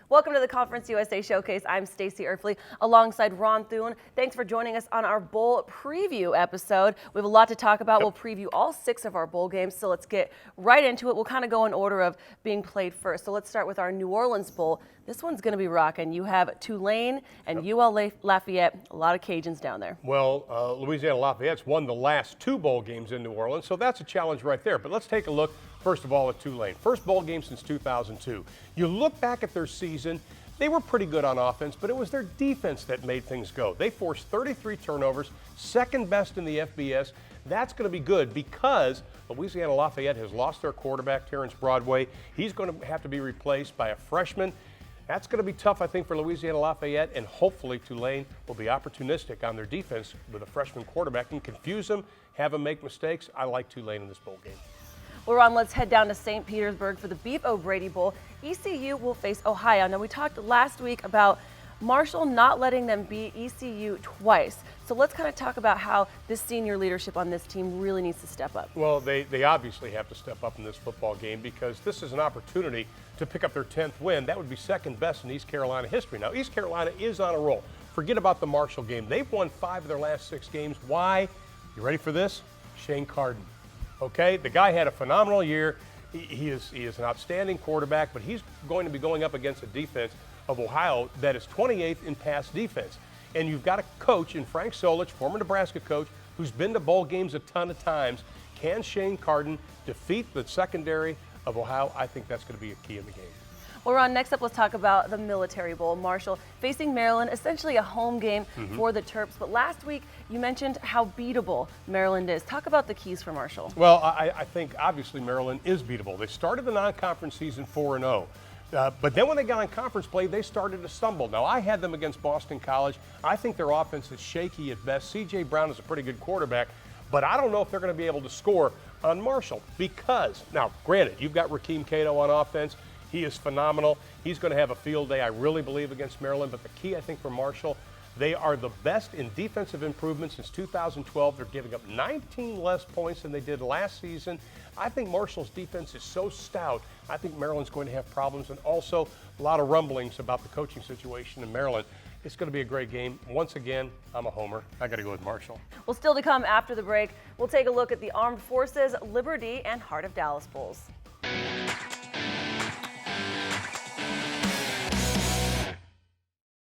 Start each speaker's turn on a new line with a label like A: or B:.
A: Welcome to the Conference USA Showcase. I'm Stacey Erfley alongside Ron Thune. Thanks for joining us on our bowl preview episode. We have a lot to talk about. We'll preview all 6 of our bowl games, so let's get right into it. We'll kind of go in order of being played first. So let's start with our New Orleans Bowl. This one's going to be rocking. You have Tulane and UL Lafayette, a lot of Cajuns down there.
B: Well, Louisiana Lafayette's won the last 2 bowl games in New Orleans, so that's a challenge right there. But let's take a look, first of all, at Tulane. First bowl game since 2002. You look back at their season, they were pretty good on offense, but it was their defense that made things go. They forced 33 turnovers, second best in the FBS. That's going to be good because Louisiana Lafayette has lost their quarterback, Terrence Broadway. He's going to have to be replaced by a freshman. That's going to be tough, I think, for Louisiana Lafayette, and hopefully Tulane will be opportunistic on their defense with a freshman quarterback and confuse them, have them make mistakes. I like Tulane in this bowl game.
A: Well, Ron, let's head down to St. Petersburg for the Beef O'Brady Bowl. ECU will face Ohio. Now, we talked last week about Marshall not letting them beat ECU twice. So let's kind of talk about how this senior leadership on this team really needs to step up.
B: Well, they obviously have to step up in this football game because this is an opportunity to pick up their 10th win. That would be second best in East Carolina history. Now, East Carolina is on a roll. Forget about the Marshall game. They've won 5 of their last 6 games. Why? You ready for this? Shane Carden. Okay, the guy had a phenomenal year. He is an outstanding quarterback, but he's going to be going up against a defense of Ohio that is 28th in pass defense. And you've got a coach in Frank Solich, former Nebraska coach, who's been to bowl games a ton of times. Can Shane Carden defeat the secondary of Ohio? I think that's going to be a key in the game.
A: Well, Ron, next up, let's talk about the Military Bowl. Marshall facing Maryland, essentially a home game for the Terps. But last week, you mentioned how beatable Maryland is. Talk about the keys for Marshall.
B: Well, I think obviously Maryland is beatable. They started the non-conference season 4-0. But then when they got on conference play, they started to stumble. Now, I had them against Boston College. I think their offense is shaky at best. C.J. Brown is a pretty good quarterback, but I don't know if they're going to be able to score on Marshall because, now, granted, you've got Rakeem Cato on offense. He is phenomenal. He's going to have a field day, I really believe, against Maryland. But the key, I think, for Marshall, they are the best in defensive improvement since 2012. They're giving up 19 less points than they did last season. I think Marshall's defense is so stout, I think Maryland's going to have problems. And also a lot of rumblings about the coaching situation in Maryland. It's going to be a great game. Once again, I'm a homer. I got to go with Marshall.
A: Well, still to come after the break, we'll take a look at the Armed Forces, Liberty, and Heart of Dallas Bowls.